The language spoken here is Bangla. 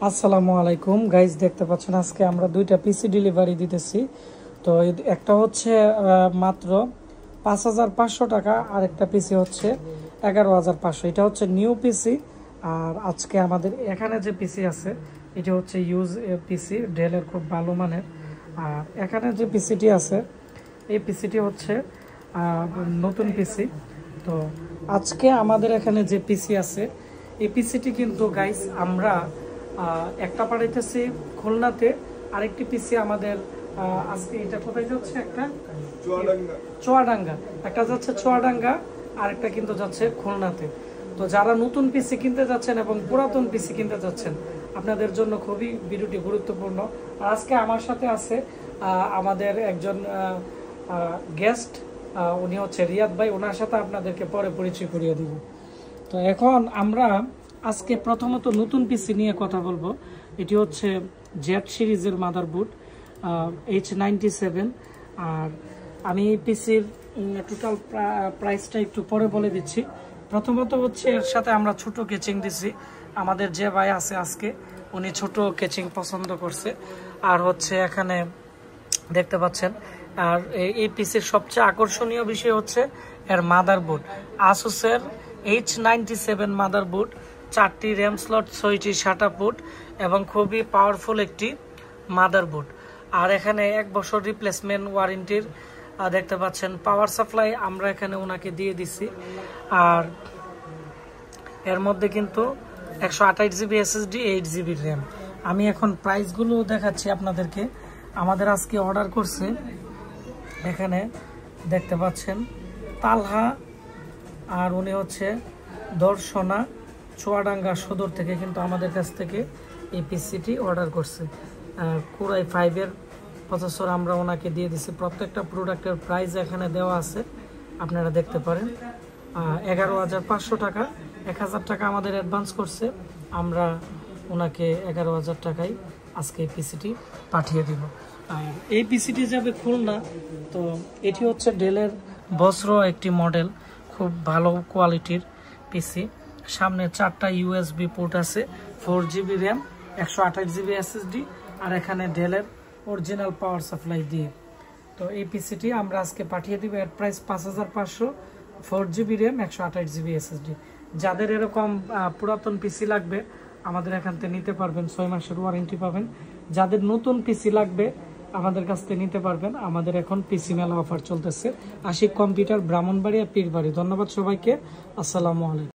আসসালামু আলাইকুম গাইজ, দেখতে পাচ্ছেন আজকে আমরা দুইটা পিসি ডেলিভারি দিতেছি। তো একটা হচ্ছে মাত্র ৫,৫০০ টাকা, আর একটা পিসি হচ্ছে ১১,৫০০। এটা হচ্ছে নিউ পিসি। আর আজকে আমাদের এখানে যে পিসি আছে এটা হচ্ছে ইউজ পিসি, ডেলের খুব ভালো মানের। আর এখানে যে পিসিটি আছে এই পিসিটি হচ্ছে নতুন পিসি। তো আজকে আমাদের এখানে যে পিসি আছে এই পিসিটি কিন্তু গাইজ আমরা একটা পাঠাইতেছি খুলনাতে, আরেকটি পিসি আমাদের আজকে এটা কোথায় যাচ্ছে, একটা চুয়াডাঙ্গা, একটা যাচ্ছে চুয়াডাঙ্গা, আরেকটা কিন্তু যাচ্ছে খুলনাতে। তো যারা নতুন পিসি কিনতে যাচ্ছেন এবং পুরাতন পিসি কিনতে যাচ্ছেন আপনাদের জন্য খুবই ভিডিওটি গুরুত্বপূর্ণ। আর আজকে আমার সাথে আছে আমাদের একজন গেস্ট, উনি হচ্ছে রিয়াদ ভাই। ওনার সাথে আপনাদেরকে পরে পরিচয় করিয়ে দিব। তো এখন আমরা আজকে প্রথমত নতুন পিসি নিয়ে কথা বলবো। এটি হচ্ছে জেড সিরিজের মাদারবোর্ড H97। আর আমি এই পিসির টোটাল প্রাইসটা একটু পরে বলে দিচ্ছি। প্রথমত হচ্ছে এর সাথে আমরা ছোট কেচিং দিছি। আমাদের যে ভাই আছে আজকে উনি ছোট কেচিং পছন্দ করছে। আর হচ্ছে এখানে দেখতে পাচ্ছেন। আর এই পিসির সবচেয়ে আকর্ষণীয় বিষয় হচ্ছে এর মাদারবোর্ড, আসুসের H97 মাদারবোর্ড, 4টি র্যাম স্লট, 6টি SATA পোর্ট এবং খুবই পাওয়ারফুল একটি মাদারবোর্ড। আর এখানে 1 বছর রিপ্লেসমেন্ট ওয়ারেন্টির দেখতে পাচ্ছেন। পাওয়ার সাপ্লাই আমরা এখানে ওনাকে দিয়ে দিছি। আর এর মধ্যে কিন্তু 128 GB SSD, 8 GB র্যাম। আমি এখন প্রাইসগুলো দেখাচ্ছি আপনাদেরকে। আমাদের আজকে অর্ডার করছে, এখানে দেখতে পাচ্ছেন তালহা, আর উনি হচ্ছে দর্শনা, চুয়াডাঙ্গা সদর থেকে কিন্তু আমাদের কাছ থেকে এই পিসিটি অর্ডার করছে। কোরাই 5-এর প্রসেসর আমরা ওনাকে দিয়ে দিছি। প্রত্যেকটা প্রোডাক্টের প্রাইস এখানে দেওয়া আছে, আপনারা দেখতে পারেন। 11,৫০০ টাকা, 1,০০০ টাকা আমাদের অ্যাডভান্স করছে। আমরা ওনাকে 11,০০০ টাকায় আজকে এই পিসিটি পাঠিয়ে দিব। আর এই পিসিটি যাবে খুলনা। তো এটি হচ্ছে ডেলের বস্ত্র একটি মডেল, খুব ভালো কোয়ালিটির পিসি। সামনে 4টা USB পোর্ট আছে, 4 GB র্যাম, 128 GB SSD, আর এখানে ডেলের অরিজিনাল পাওয়ার সাপ্লাই দিয়ে। তো এই পিসিটি আমরা আজকে পাঠিয়ে দিব। এর price ৫,৫০০, 4 GB RAM, 128 GB SSD। যাদের এরকম পুরাতন পিসি লাগবে আমাদের এখান থেকে নিতে পারবেন, 6 মাসের ওয়ারেন্টি পাবেন। যাদের নতুন পিসি লাগবে আমাদের কাছ থেকে নিতে পারবেন। আমাদের এখন পিসি মেলা অফার চলতেছে। আশিক কম্পিউটার, ব্রাহ্মণবাড়িয়া, পীরবাড়ি। ধন্যবাদ সবাইকে। আসসালামু আলাইকুম।